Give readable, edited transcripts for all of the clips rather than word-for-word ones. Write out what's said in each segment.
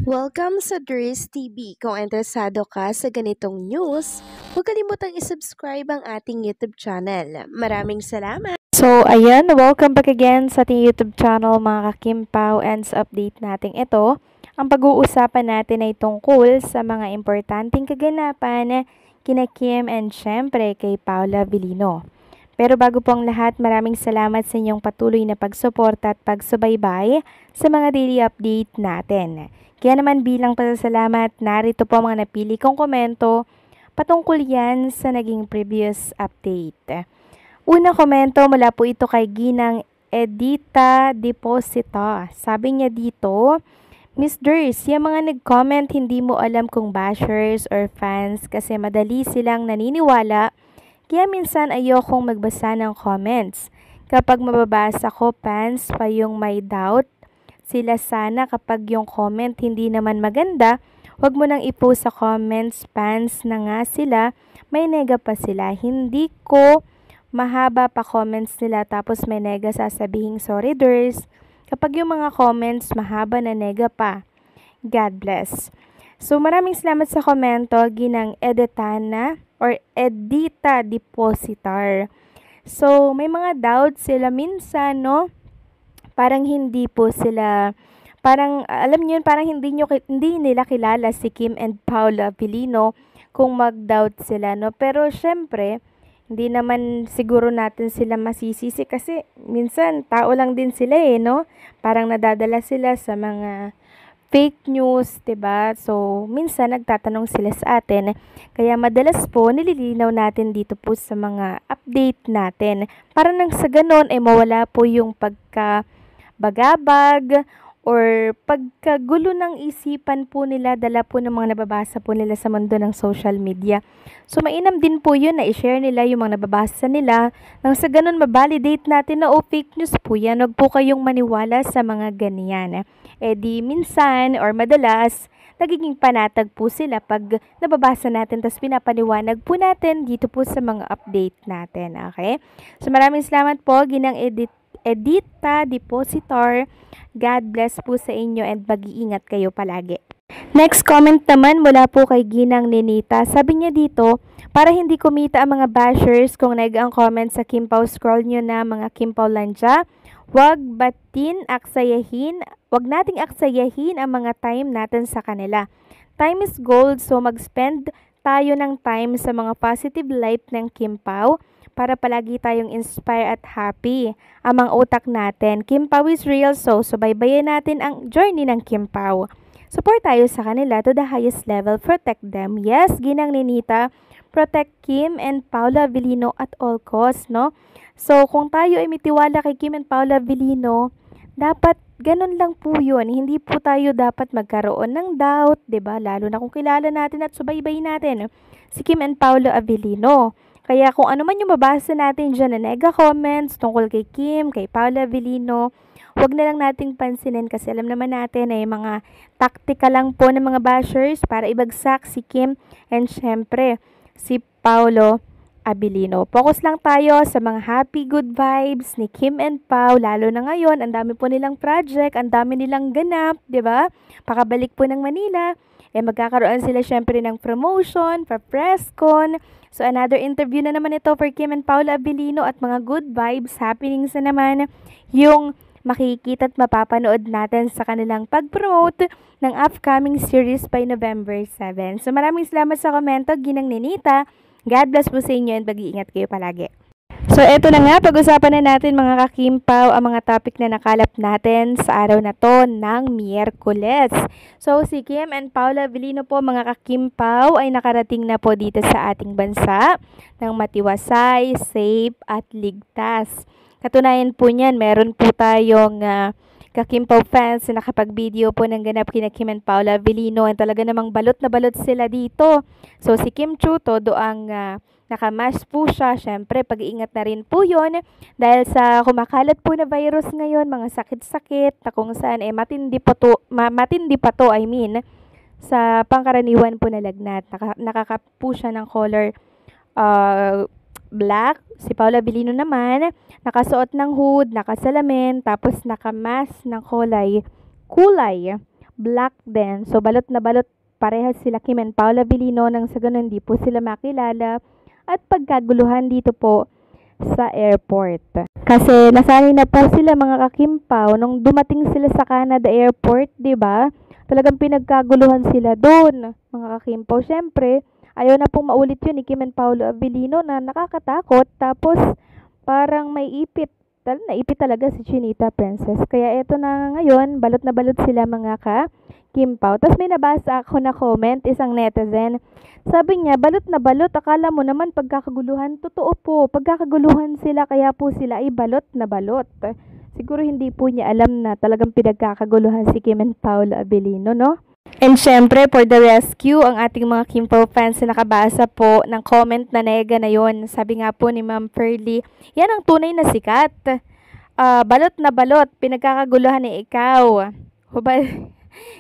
Welcome sa Dries TV. Kung interesado ka sa ganitong news, huwag kalimutang isubscribe ang ating YouTube channel. Maraming salamat! So, ayan, welcome back again sa ating YouTube channel mga kakimpaw, and sa update natin ito. Ang pag-uusapan natin ay tungkol sa mga importanteng kaganapan kina Kim and syempre kay Paula Vilino. Pero bago po ang lahat, maraming salamat sa inyong patuloy na pagsuporta at pagsubaybay sa mga daily update natin. Kaya naman bilang pasasalamat, narito po ang mga napili kong komento patungkol yan sa naging previous update. Unang komento mula po ito kay Ginang Edita Deposita. Sabi niya dito, Miss Durs, yung mga nag-comment hindi mo alam kung bashers or fans kasi madali silang naniniwala. Kaya minsan ayokong magbasa ng comments. Kapag mababasa ko, fans pa yung may doubt. Sila sana kapag yung comment hindi naman maganda, wag mo nang i-post sa comments, fans na nga sila, may nega pa sila. Hindi ko mahaba pa comments nila tapos may nega sasabihin sorry Durs. Kapag yung mga comments mahaba na nega pa. God bless. So maraming salamat sa komento, Ginang Edetana or Edita Depositar. So may mga doubts sila minsan, no? Parang hindi po sila, parang alam niyo yun, parang hindi nila kilala si Kim and Paula Vilino kung mag-doubt sila, no? Pero syempre, hindi naman siguro natin sila masisisi kasi minsan tao lang din sila no? Parang nadadala sila sa mga fake news, 'di ba? So, minsan nagtatanong sila sa atin. Kaya madalas po nililinaw natin dito po sa mga update natin. Para nang sa ganon ay mawala po yung pagka-bagabag or pagkagulo ng isipan po nila, dala po ng mga nababasa po nila sa mundo ng social media. So, mainam din po yun na i-share nila yung mga nababasa nila nang sa ganun mabalidate natin na fake news po yan. Huwag po kayong maniwala sa mga ganyan. Di minsan or madalas, nagiging panatag po sila pag nababasa natin tapos pinapaliwanag po natin dito po sa mga update natin. Okay? So, maraming salamat po, Ginang Edita Depositor. God bless po sa inyo and mag-iingat kayo palagi. Next comment naman mula po kay Ginang Ninita. Sabi niya dito, para hindi kumita ang mga bashers kung ang comment sa Kimpaw, scroll nyo na mga Kimpaw Lanja. Wag nating aksayahin ang mga time natin sa kanila. Time is gold, so mag-spend tayo ng time sa mga positive life ng Kimpaw para palagi tayong inspire at happy ang mga utak natin. Kimpaw is real, so subaybayan natin ang journey ng Kimpaw. Support tayo sa kanila to the highest level. Protect them. Yes, Ginang Ninita, protect Kim and Paula Vilino at all costs, no? So, kung tayo ay mitiwala kay Kim and Paula Vilino, dapat ganun lang po yun. Hindi po tayo dapat magkaroon ng doubt, 'di ba? Lalo na kung kilala natin at subaybay natin si Kim and Paula Vilino. Kaya kung ano man yung mabasa natin dyan na nega comments tungkol kay Kim, kay Paula Vilino, huwag na lang nating pansinin kasi alam naman natin na yung mga taktika lang po ng mga bashers para ibagsak si Kim and syempre si Paulo Abilino. Focus lang tayo sa mga happy good vibes ni Kim and Pau, lalo na ngayon, ang dami po nilang project, ang dami nilang ganap, 'di ba? Pakabalik po ng Manila, magkakaroon sila syempre ng promotion, for press con. So another interview na naman ito for Kim and Paula Abilino at mga good vibes, happenings na naman yung makikita at mapapanood natin sa kanilang pag-promote ng upcoming series by November 7. So maraming salamat sa komento, Ginang Ninita. God bless po sa inyo and mag-iingat kayo palagi. So eto na nga, pag-usapan na natin mga kakimpaw ang mga topic na nakalap natin sa araw na to ng Miyerkules. So si Kim and Paula Vilino po mga kakimpaw ay nakarating na po dito sa ating bansa ng matiwasay, safe at ligtas. Katunayan po niyan, meron po tayong kakimpaw fans na nakapag-video po ng ganap kina Kim and Paula Vilino and talaga namang balot na balot sila dito. So si Kim Chu, todo ang nakamask po siya. Syempre, pag-iingat na rin po yun dahil sa kumakalat po na virus ngayon, mga sakit-sakit na kung saan matindi pa to, sa pangkaraniwan po na lagnat. Nakakap po siya ng color black. Si Paula Vilino naman, nakasuot ng hood, nakasalamin, tapos nakamask ng kulay black din. So, balot na balot parehas sila Kim and Paula Abilino nang sa ganun hindi po sila makilala at pagkaguluhan dito po sa airport. Kasi nasanay na po sila mga kakimpaw nung dumating sila sa Canada airport, 'di ba? Talagang pinagkaguluhan sila doon, mga kakimpaw. Syempre, ayaw na pong maulit 'yun ni Kim and Paula Abilino na nakakatakot tapos parang may ipit. Naipit talaga si Chinita Princess. Kaya eto na ngayon, balot na balot sila mga Kimpaw. Tapos may nabasa ako na comment, isang netizen. Sabi niya, balot na balot, akala mo naman pagkakaguluhan. Totoo po, pagkakaguluhan sila, kaya po sila ay balot na balot. Siguro hindi po niya alam na talagang pinagkakaguluhan si Kim and Paula Abilino, no? And syempre, for the rescue, ang ating mga Kimpaw fans na nakabasa po ng comment na nega na yon. Sabi nga po ni Ma'am Pearly, yan ang tunay na sikat. Balot na balot, pinagkakaguluhan ni ikaw. Hubal.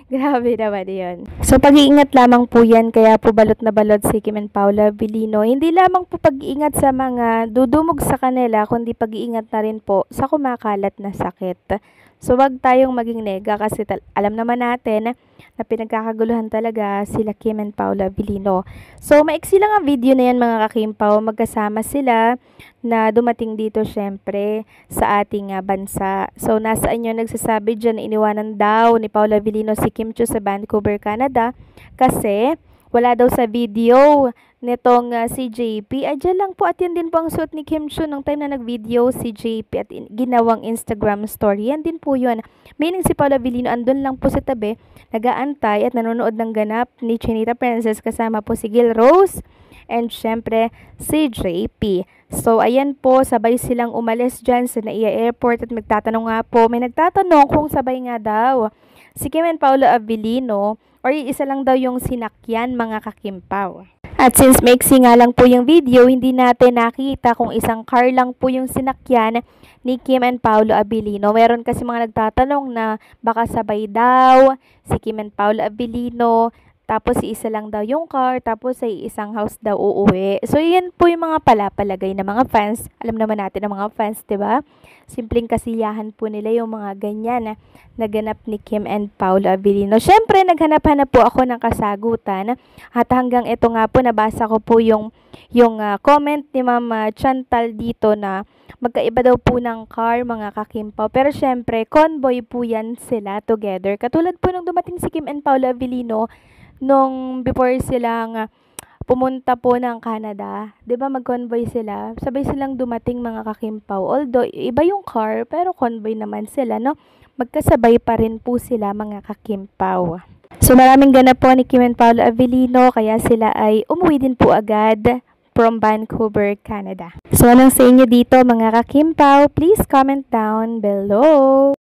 Grabe naman yun. So, pag-iingat lamang po yan, kaya po balot na balot si Kim and Paula Abilino. Hindi lamang po pag-iingat sa mga dudumog sa kanila, kundi pag-iingat na rin po sa kumakalat na sakit. So, wag tayong maging nega kasi alam naman natin na pinagkakaguluhan talaga sila Kim and Paula Abilino. So, maiksi lang ang video na yan mga kakimpaw. Magkasama sila na dumating dito syempre sa ating bansa. So, nasaan yun nagsasabi dyan na iniwanan daw ni Paula Abilino si Kim Chiu sa Vancouver, Canada kasi wala daw sa video nitong si JP. Dyan lang po at yan din po ang suot ni Kim Chiu nung time na nag-video si JP at ginawang Instagram story. Yan din po yun. Meaning si Paula Abilino andun lang po sa tabi, nag-aantay at nanonood ng ganap ni Chinita Princess kasama po si Gil Rose and syempre si JP. So ayan po, sabay silang umalis dyan sa NAIA Airport at magtatanong nga po, may nagtatanong kung sabay nga daw si Kim and Paula Abilino or isa lang daw yung sinakyan mga kakimpaw. At since maiksi nga lang po yung video, hindi natin nakita kung isang car lang po yung sinakyan ni Kim and Paula Abilino. Meron kasi mga nagtatanong na baka sabay daw si Kim and Paula Abilino, tapos isa lang daw yung car, tapos ay isang house daw uuwi. So, yan po yung mga palapalagay na mga fans. Alam naman natin ang mga fans, diba? Simpleng kasiyahan po nila yung mga ganyan na ganap ni Kim and Paula Abilino. Syempre, naghanap-hanap po ako ng kasagutan. At hanggang ito nga po, nabasa ko po yung comment ni Ma'am Chantal dito na magkaiba daw po ng car, mga kakimpaw. Pero syempre, convoy po yan sila together. Katulad po nung dumating si Kim and Paula Abilino, nung before silang pumunta po ng Canada, 'di ba mag-convoy sila? Sabay silang dumating mga kakimpaw. Although iba yung car, pero convoy naman sila, no? Magkasabay pa rin po sila mga kakimpaw. So maraming ganap po ni Kim and Paula Abilino kaya sila ay umuwi din po agad from Vancouver, Canada. So anong sa inyo dito mga kakimpaw? Please comment down below.